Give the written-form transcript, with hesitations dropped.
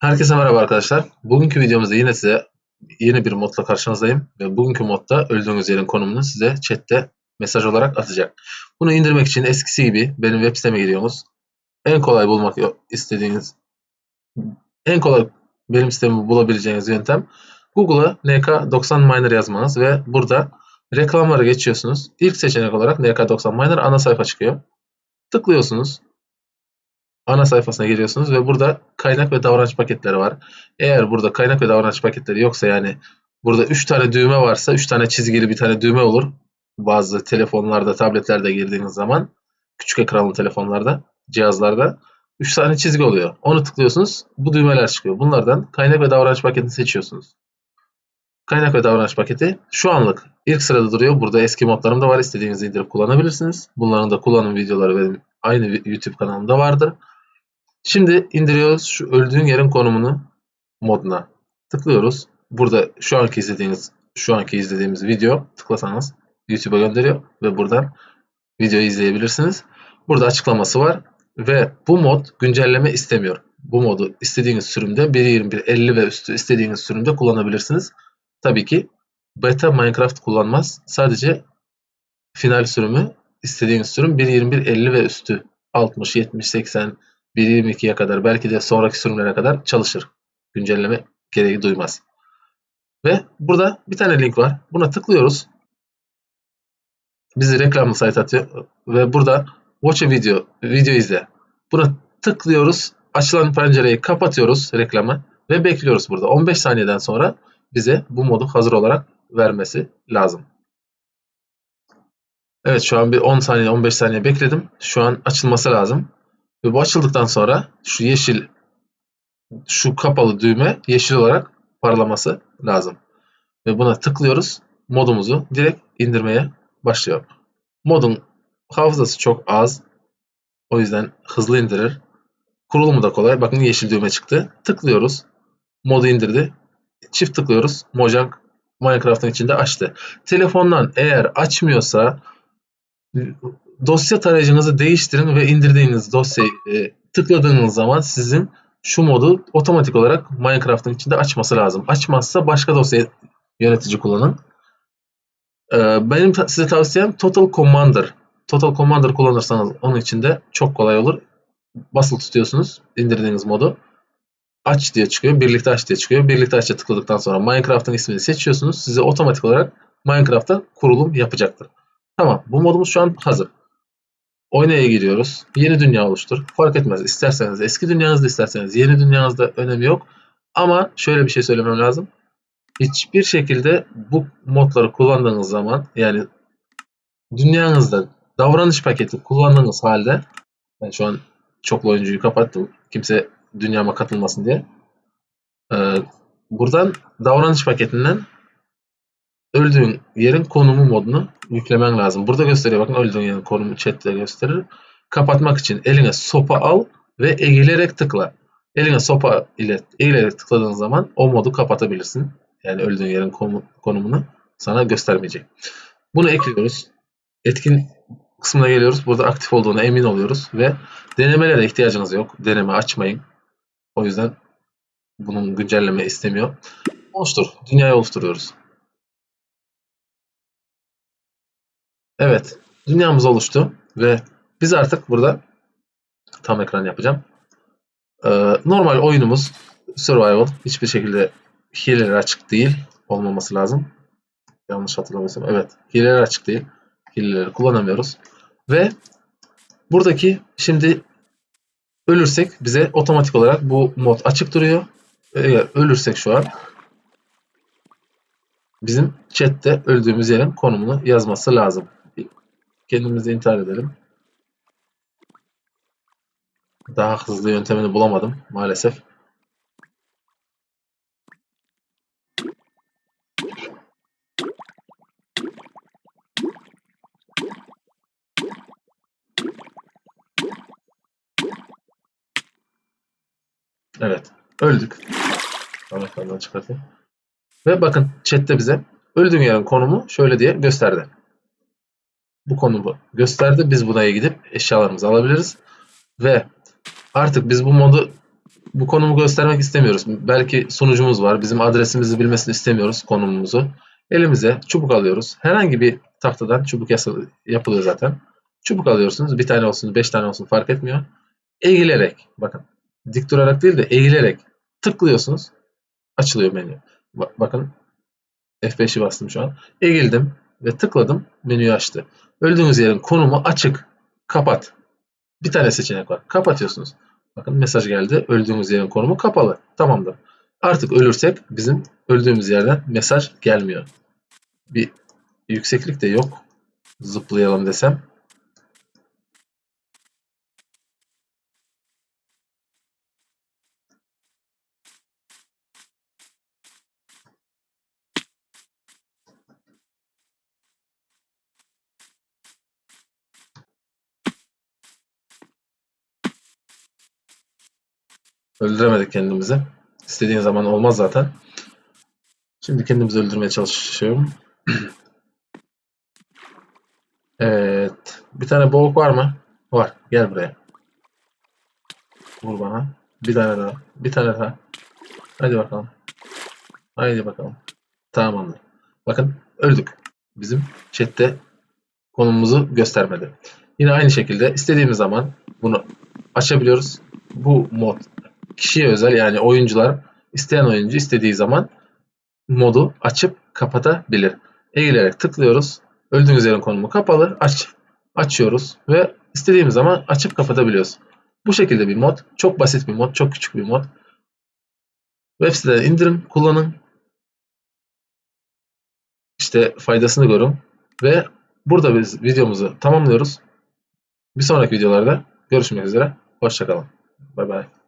Herkese merhaba arkadaşlar. Bugünkü videomuzda yine size yeni bir modla karşınızdayım. Ve bugünkü modda öldüğünüz yerin konumunu size chatte mesaj olarak atacak. Bunu indirmek için eskisi gibi benim web siteme giriyorsunuz. En kolay bulmak istediğiniz, en kolay benim sitemi bulabileceğiniz yöntem Google'a NK90 Miner yazmanız ve burada reklamlara geçiyorsunuz. İlk seçenek olarak NK90 Miner ana sayfa çıkıyor. Tıklıyorsunuz. Ana sayfasına giriyorsunuz ve burada kaynak ve davranış paketleri var. Eğer burada kaynak ve davranış paketleri yoksa, yani burada 3 tane düğme varsa 3 tane çizgili bir tane düğme olur. Bazı telefonlarda, tabletlerde girdiğiniz zaman, küçük ekranlı telefonlarda, cihazlarda 3 tane çizgi oluyor. Onu tıklıyorsunuz. Bu düğmeler çıkıyor. Bunlardan kaynak ve davranış paketini seçiyorsunuz. Kaynak ve davranış paketi şu anlık ilk sırada duruyor. Burada eski modlarım da var. İstediğinizi indirip kullanabilirsiniz. Bunların da kullanım videoları benim aynı YouTube kanalımda vardır. Şimdi indiriyoruz şu öldüğün yerin konumunu moduna. Tıklıyoruz. Burada şu anki izlediğimiz video tıklasanız YouTube'a gönderiyor ve buradan videoyu izleyebilirsiniz. Burada açıklaması var ve bu mod güncelleme istemiyor. Bu modu istediğiniz sürümde 1.21.50 ve üstü istediğiniz sürümde kullanabilirsiniz. Tabii ki beta Minecraft kullanmaz. Sadece final sürümü, istediğiniz sürüm 1.21.50 ve üstü 60, 70, 80, 1.22'ye kadar, belki de sonraki sürümlere kadar çalışır. Güncelleme gereği duymaz. Ve burada bir tane link var. Buna tıklıyoruz. Bizi reklamlı sayfa atıyor ve burada watch a video izle. Buna tıklıyoruz. Açılan pencereyi kapatıyoruz, reklamı, ve bekliyoruz burada. 15 saniyeden sonra bize bu modu hazır olarak vermesi lazım. Evet, şu an bir 10 saniye 15 saniye bekledim. Şu an açılması lazım. Ve bu açıldıktan sonra şu kapalı düğme yeşil olarak parlaması lazım. Ve buna tıklıyoruz. Modumuzu direkt indirmeye başlıyor. Modun hafızası çok az. O yüzden hızlı indirir. Kurulumu da kolay. Bakın yeşil düğme çıktı. Tıklıyoruz. Modu indirdi. Çift tıklıyoruz. Mojang Minecraft'ın içinde açtı. Telefondan eğer açmıyorsa dosya tarayıcınızı değiştirin ve indirdiğiniz dosyayı tıkladığınız zaman sizin şu modu otomatik olarak Minecraft'ın içinde açması lazım. Açmazsa başka dosya yönetici kullanın. Benim size tavsiyem Total Commander. Total Commander kullanırsanız onun içinde çok kolay olur. Basılı tutuyorsunuz indirdiğiniz modu. Aç diye çıkıyor. Birlikte aç diye çıkıyor. Birlikte aç'a tıkladıktan sonra Minecraft'ın ismini seçiyorsunuz. Size otomatik olarak Minecraft'ta kurulum yapacaktır. Tamam. Bu modumuz şu an hazır. Oynaya giriyoruz. Yeni dünya oluştur. Fark etmez. İsterseniz eski dünyanızda, isterseniz yeni dünyanızda, önemi yok. Ama şöyle bir şey söylemem lazım. Hiçbir şekilde bu modları kullandığınız zaman, yani dünyanızda davranış paketi kullandığınız halde, ben şu an çoklu oyuncuyu kapattım. Kimse dünyama katılmasın diye. Buradan davranış paketinden öldüğün yerin konumu modunu yüklemen lazım. Burada gösteriyor, bakın, öldüğün yerin konumu chatte gösterir. Kapatmak için eline sopa al ve eğilerek tıkla. Eline sopa ile eğilerek tıkladığın zaman o modu kapatabilirsin. Yani öldüğün yerin konumunu sana göstermeyecek. Bunu ekliyoruz. Etkin kısmına geliyoruz. Burada aktif olduğuna emin oluyoruz ve denemelere ihtiyacınız yok. Deneme açmayın. O yüzden bunun güncelleme istemiyor. Oluştur. Dünyayı oluşturuyoruz. Evet. Dünyamız oluştu ve biz artık burada tam ekran yapacağım. Normal oyunumuz survival. Hiçbir şekilde hileler açık değil. Olmaması lazım. Yanlış hatırlamıyorsam. Evet. Hileler açık değil. Hileleri kullanamıyoruz. Ve buradaki şimdi ölürsek bize otomatik olarak bu mod açık duruyor. Eğer ölürsek şu an bizim chatte öldüğümüz yerin konumunu yazması lazım. Kendimizi intihar edelim. Daha hızlı yöntemini bulamadım maalesef. Evet. Öldük. Anahtardan çıkartayım. Ve bakın chatte bize öldüğün yerin konumu şöyle diye gösterdi. Bu konumu gösterdi. Biz buraya gidip eşyalarımızı alabiliriz. Ve artık biz bu modu bu konumu göstermek istemiyoruz. Belki sunucumuz var. Bizim adresimizi bilmesini istemiyoruz, konumumuzu. Elimize çubuk alıyoruz. Herhangi bir tahtadan çubuk yapılıyor zaten. Çubuk alıyorsunuz. Bir tane olsun, 5 tane olsun fark etmiyor. Eğilerek, bakın dik durarak değil de eğilerek tıklıyorsunuz. Açılıyor menü. Bakın F5'i bastım şu an. Eğildim ve tıkladım. Menüyü açtı. Öldüğünüz yerin konumu açık. Kapat. Bir tane seçenek var. Kapatıyorsunuz. Bakın mesaj geldi. Öldüğümüz yerin konumu kapalı. Tamamdır. Artık ölürsek bizim öldüğümüz yerden mesaj gelmiyor. Bir yükseklik de yok. Zıplayalım desem. Öldüremedik kendimizi. İstediğin zaman olmaz zaten. Şimdi kendimizi öldürmeye çalışıyorum. Evet. Bir tane boğuk var mı? Var. Gel buraya. Vur bana. Bir tane daha. Bir tane daha. Hadi bakalım. Haydi bakalım. Tamamdır. Bakın öldük. Bizim chatte konumumuzu göstermedi. Yine aynı şekilde istediğimiz zaman bunu açabiliyoruz. Bu mod kişiye özel, yani oyuncular, isteyen oyuncu istediği zaman modu açıp kapatabilir. Eğilerek tıklıyoruz. Öldüğümüz yerin konumu kapalı. Açıyoruz ve istediğimiz zaman açıp kapatabiliyoruz. Bu şekilde bir mod. Çok basit bir mod. Çok küçük bir mod. Web siteden indirin, kullanın. İşte faydasını görün. Ve burada biz videomuzu tamamlıyoruz. Bir sonraki videolarda görüşmek üzere. Hoşça kalın. Bay bay.